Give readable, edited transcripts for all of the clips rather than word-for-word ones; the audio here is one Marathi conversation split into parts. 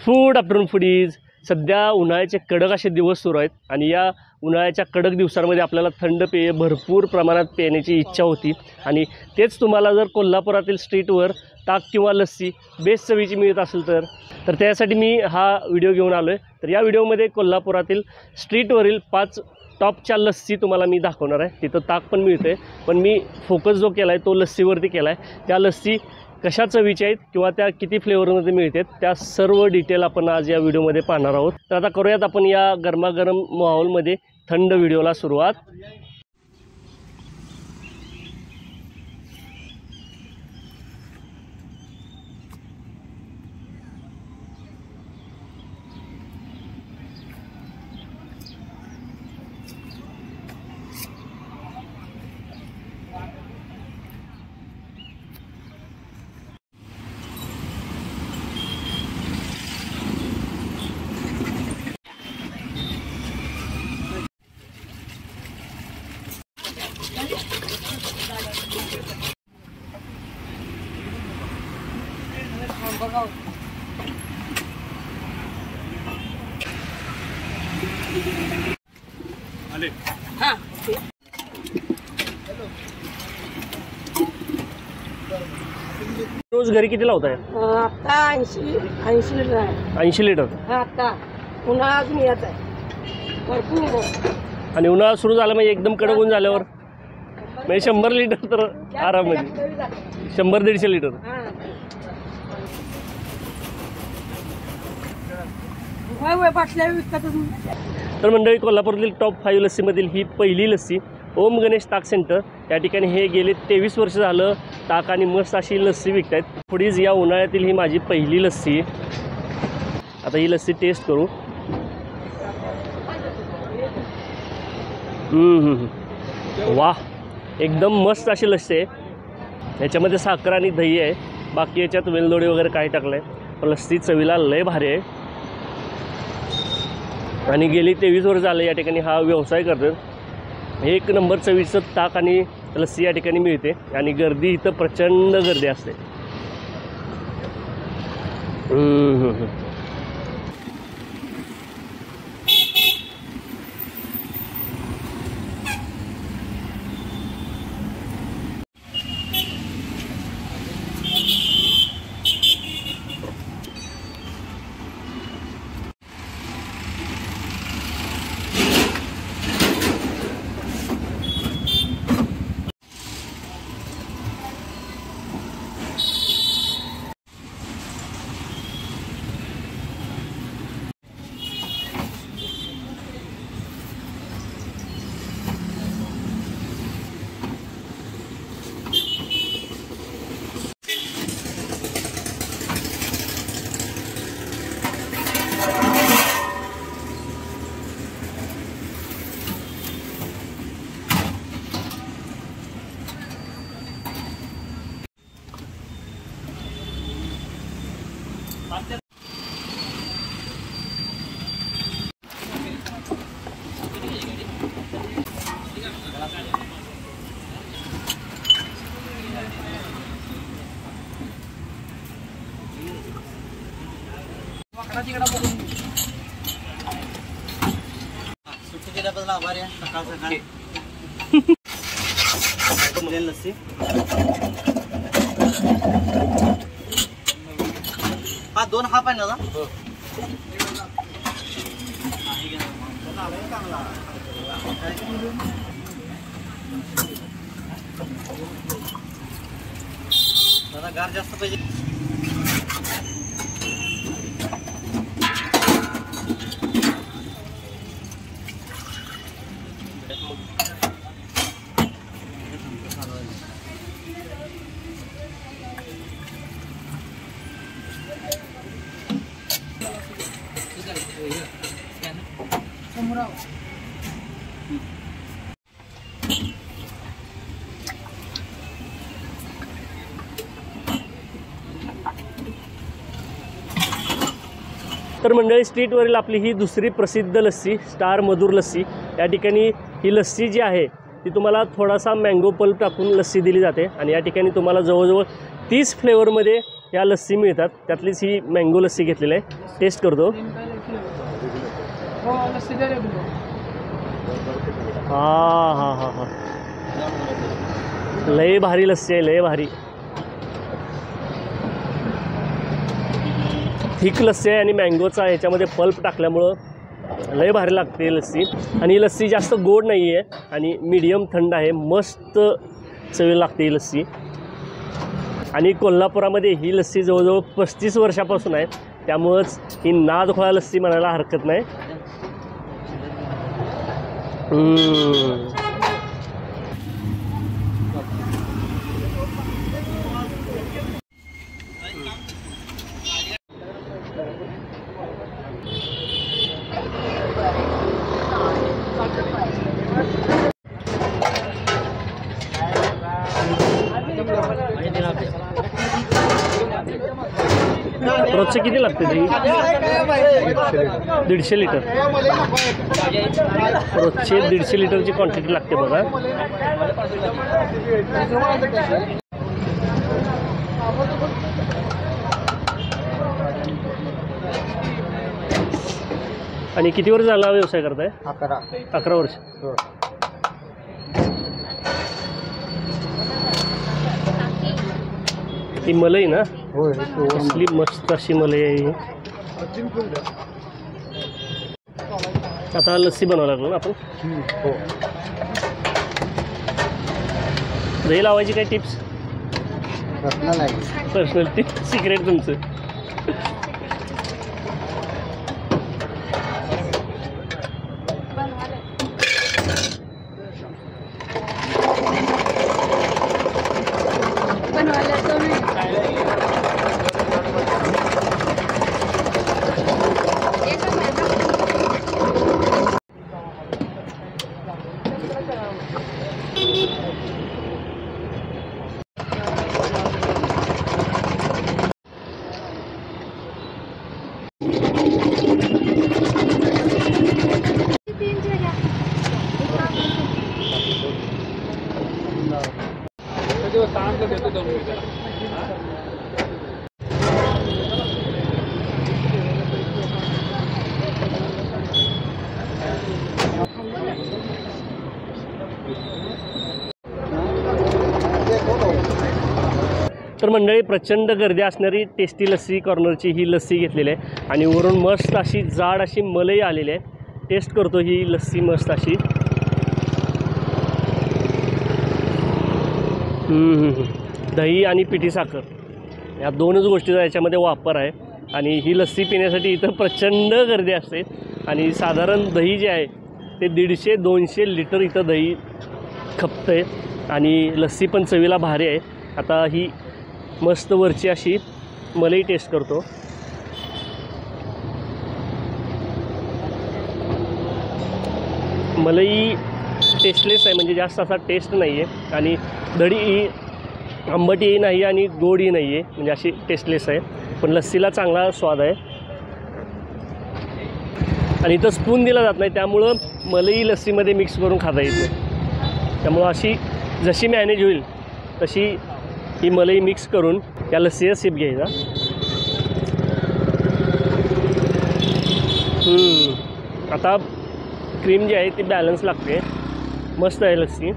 फूड आफ्टरनून फूडीज, सध्या उन्हाळ्याचे कडक असे दिवस सुरू आहेत आणि या उन्हाळ्याच्या कडक दिवसांमध्ये आपल्याला थंड पेय भरपूर प्रमाणात पिण्याची इच्छा होती आणि तेच तुम्हाला जर कोल्हापुरातील स्ट्रीटवर ताक किंवा लस्सी बेस्ट चवीची मिळत असेल तर त्यासाठी मी हा व्हिडिओ घेऊन आलो आहे। तर या व्हिडिओमध्ये कोल्हापुरातील स्ट्रीटवरील 5 टॉपच्या लस्सी तुम्हाला मी दाखवणार आहे। तिथं ताक पण मिळते, पण मी फोकस जो केला आहे तो लस्सीवरती केला आहे। त्या लस्सी कशा चवीच्या आहेत किंवा त्या किती फ्लेवरमध्ये मिळतात त्या सर्व डिटेल आपण आज या व्हिडिओमध्ये पाहणार आहोत। तर आता करूयात आपण या गरमागरम माहोलमध्ये थंड व्हिडिओला सुरुवात। रोज घरी किती लावताय? आता 80 लिटर आहे। 80 लिटर? आता उन्हाळा अजून येत आहे भरपूर। आणि उन्हाळा सुरू झाला म्हणजे एकदम कडक ऊन झाल्यावर म्हणजे 100 लिटर तर आरामामध्ये 100-150 लिटर। तर मंडळी, कोल्हापूरातील टॉप 5 लस्सीमधील ही पहिली लस्सी ओम गणेश ताक सेंटर या ठिकाणी हे गेले 23 वर्ष झालं ताक आणि मस्त अशी लस्सी विकतायत। पुढीच या उन्हाळ्यातील ही माझी पहिली लस्सी। आता ही लस्सी टेस्ट करू। वाह, एकदम मस्त अशी लस्सी आहे। याच्यामध्ये साखर आणि दही आहे, बाकी याच्यात वेलदोडे वगैरे काय टाकलं आहे, पण लस्सी चवीला लय भारी आहे आणि गेली 23 वर्ष झाले या ठिकाणी हा व्यवसाय करतात। एक नंबर चवीचं ताक आणि लस्सी या ठिकाणी मिळते आणि गर्दी इथं प्रचंड गर्दी असते। लस्सी हा 2 हाफ आहे ना दादा, गार जास्त पाहिजे। तर मंडळी, स्ट्रीटवरील आपली ही दुसरी प्रसिद्ध लस्सी स्टार मधुर लस्सी. या ठिकाणी ही लस्सी जी आहे ती तुम्हाला थोडासा मँगो पल्प टाकून लस्सी दिली जाते आणि या ठिकाणी तुम्हाला जवळजवळ 30 फ्लेवरमध्ये या लस्सी मिळतात. त्यातलीच ही मँगो लस्सी घेतलेली आहे. टेस्ट करतो. हा हा हा हा, लय भारी लस्सी आहे, लय भारी. थिक लस्सी आहे आणि मँगोचा याच्यामध्ये पल्प टाकल्यामुळं लय भारी लागते लस्सी. आणि ही लस्सी जास्त गोड नाही आहे आणि मीडियम थंड आहे. मस्त चवी लागते ही लस्सी. आणि कोल्हापुरामध्ये ही लस्सी जवळजवळ 35 वर्षापासून आहे. त्यामुळंच ही नादखोळा लस्सी म्हणायला हरकत नाही. रोजचे किती लागते तरी? 150 लिटर. रोजचे 150 लिटरची क्वांटिटी लागते बघा. आणि किती वर्ष झाला व्यवसाय करताय? 11 वर्ष. ही मलाई ना? कसली मस्त अशी मलाई आहे. आता लस्सी बनवायला लागलो ना आपण. दही लावायची काय टिप्स? पर्सनल टिप्स, सिक्रेट तुमचं. तर मंडळी, प्रचंड गर्दी असणारी टेस्टी लस्सी कॉर्नरची ही लस्सी घेतलेली आहे आणि वरून मस्त अशी जाड अशी मलाई आलेली आहे. टेस्ट करतो ही लस्सी मस्त अशी. दही आणि पिठी साखर या दोनच गोष्टीचा याच्यामध्ये वापर आहे. आणि ही लस्सी पिण्यासाठी इथं प्रचंड गर्दी असते. आणि साधारण दही जे आहे ते 150-200 लिटर इथं दही खपतं आहे. आणि लस्सी पण चवीला भारी आहे. आता ही मस्त वरची अशी मलाई टेस्ट करतो. मलाई टेस्टलेस आहे, म्हणजे जास्त असा टेस्ट नाही आहे. आणि दही आंबटही नाही आणि गोडही नाही आहे, म्हणजे अशी टेस्टलेस आहे. पण लस्सीला चांगला स्वाद आहे. आणि इथं स्पून दिला जात नाही, त्यामुळं मलाई लस्सीमध्ये मिक्स करून खाता येत नाही. त्यामुळं अशी जशी मॅनेज होईल तशी ही मलाई मिक्स करून या लस्सीचा सिप घ्यायचा. आता क्रीम जी आहे ती बॅलन्स लागते. मस्त आहे लस्सी.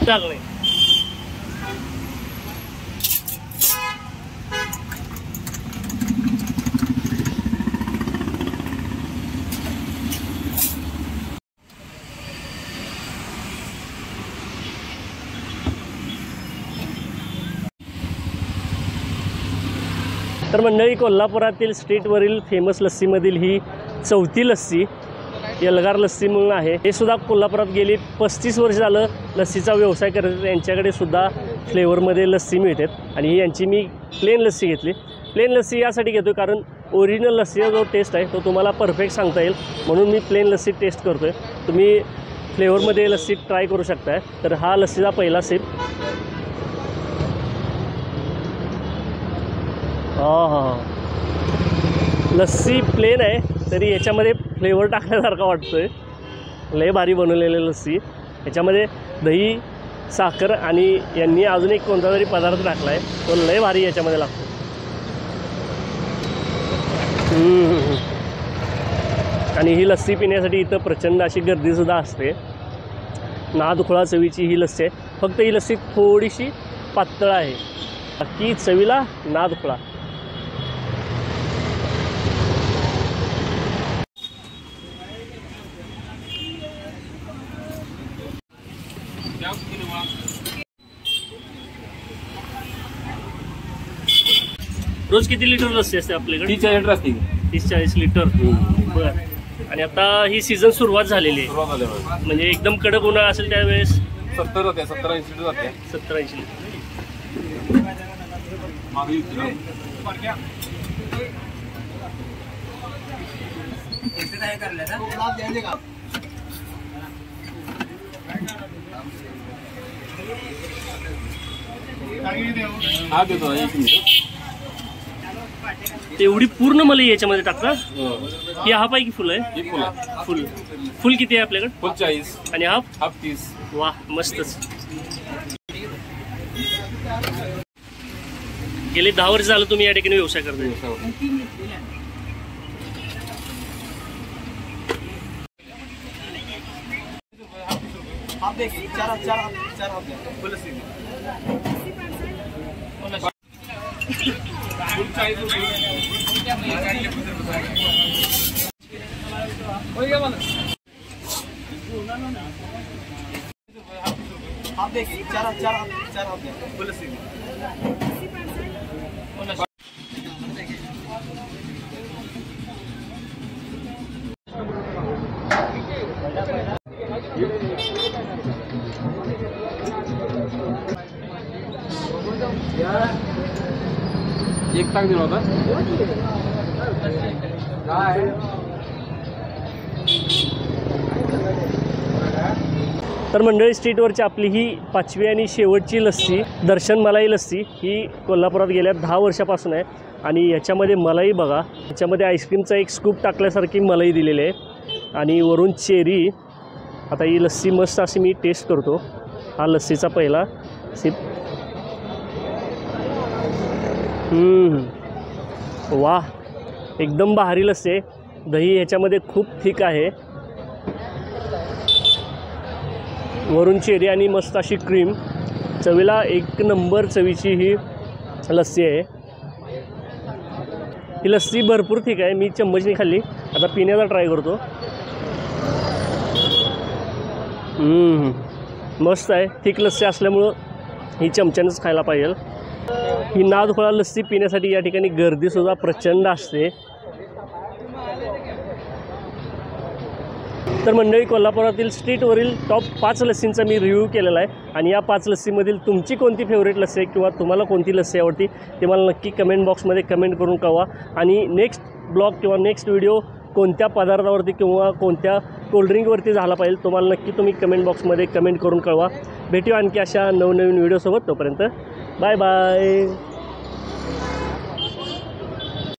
चांगले तर मंडळी, कोल्हापुरातील स्ट्रीटवरील फेमस लस्सीमधील ही चौथी लस्सी एल्गार लस्सी म्हणून आहे. हे सुद्धा कोल्हापुरात गेली 35 वर्ष झालं लस्सीचा व्यवसाय करतात. यांच्याकडे सुद्धा फ्लेवरमध्ये लस्सी मिळतात आणि यांची मी प्लेन लस्सी घेतली. प्लेन लस्सी यासाठी घेतो कारण ओरिजिनल लस्सीचा जो टेस्ट आहे तो तुम्हाला परफेक्ट सांगता येईल, म्हणून मी प्लेन लस्सी टेस्ट करतो आहे. तुम्ही फ्लेवरमध्ये लस्सी ट्राय करू शकताय. तर हा लस्सीचा पहिला सिप. लस्सी प्लेन आहे तरी याच्यामध्ये फ्लेवर टाकल्यासारखा वाटतोय. लय भारी बनवलेली लस्सी. याच्यामध्ये दही, साखर आणि यांनी अजून एक कोणता तरी पदार्थ टाकला आहे तो लय भारी याच्यामध्ये लागतो. आणि ही लस्सी पिण्यासाठी इथं प्रचंड अशी गर्दीसुद्धा असते. नादखुळा चवीची ही लस्सी आहे. फक्त ही लस्सी थोडीशी पातळ आहे, बाकी चवीला नादखुळा. रोज किती लिटर लस्सी असते आपल्याकडे? 30-40 लिटर असते. 30-40 लिटर. बरं. आणि आता ही सीझन सुरुवात झालेली आहे, म्हणजे एकदम कडक उन्हाळा असेल त्यावेळेस 70 जाते, 70-80 लिटर जाते. 70-80 लिटर. हा देतो 1 मिनिट. एवढी पूर्ण मला याच्यामध्ये टाकता? ही हाफ आहे की फुल आहे? ही फुल आहे. फुल. फुल किती आहे आपल्याकडे? फुल 40 आणि हाफ? हाफ 30. वा, मस्तच. गेले 10 वर्ष झालं तुम्ही या ठिकाणी व्यवसाय करताय. हाफ दे की, चार हाफ दे. फुल लस्सी. फुल 40 रुपये. हाफ दे की, चार हाफ दे. फुल लस्सी. एक टाक दिला होता. तर मंडळी, स्ट्रीटवरची आपली ही 5वी आणि शेवटची लस्सी दर्शन मलाई लस्सी ही कोल्हापुरात गेल्या 10 वर्षापासून आहे. आणि याच्यामध्ये मलाई बघा, याच्यामध्ये आईस्क्रीमचा एक स्कूप टाकल्यासारखी मलाई दिलेली आहे आणि वरून चेरी. आता ही लस्सी मस्त अशी मी टेस्ट करतो. हा लस्सीचा पहिला सिप. वाह, एकदम भारी लस्सी आहे. दही ह्याच्यामध्ये खूप थिक आहे, वरून चेरी आणि मस्त अशी क्रीम. चवीला एक नंबर चवीची ही लस्सी आहे. ही लस्सी भरपूर थिक आहे. मी चम्मचनी खाल्ली, आता पिण्याचा ट्राय करतो. मस्त आहे. थिक लस्सी असल्यामुळं ही चमच्यानंच खायला पाहिजे. ही नादखुळा लस्सी पिण्यासाठी या ठिकाणी गर्दीसुद्धा प्रचंड असते. तर मंडळी, कोल्हापुरातील स्ट्रीटवरील टॉप 5 लस्सींचा मी रिव्ह्यू केलेला आहे आणि या 5 लस्सीमधील तुमची कोणती फेवरेट लस्सी आहे किंवा तुम्हाला कोणती लस्सी आवडती ते मला नक्की कमेंट बॉक्समध्ये कमेंट करून कळवा. आणि नेक्स्ट ब्लॉग किंवा नेक्स्ट व्हिडिओ कोणत्या पदार्थावरती किंवा कोणत्या कोल्ड्रिंकवरती झाला पाहिजे तुम्हाला नक्की तुम्ही कमेंट बॉक्समध्ये कमेंट करून कळवा. भेटूया आणखी अशा नवनवीन व्हिडिओसोबत. तोपर्यंत बाय बाय.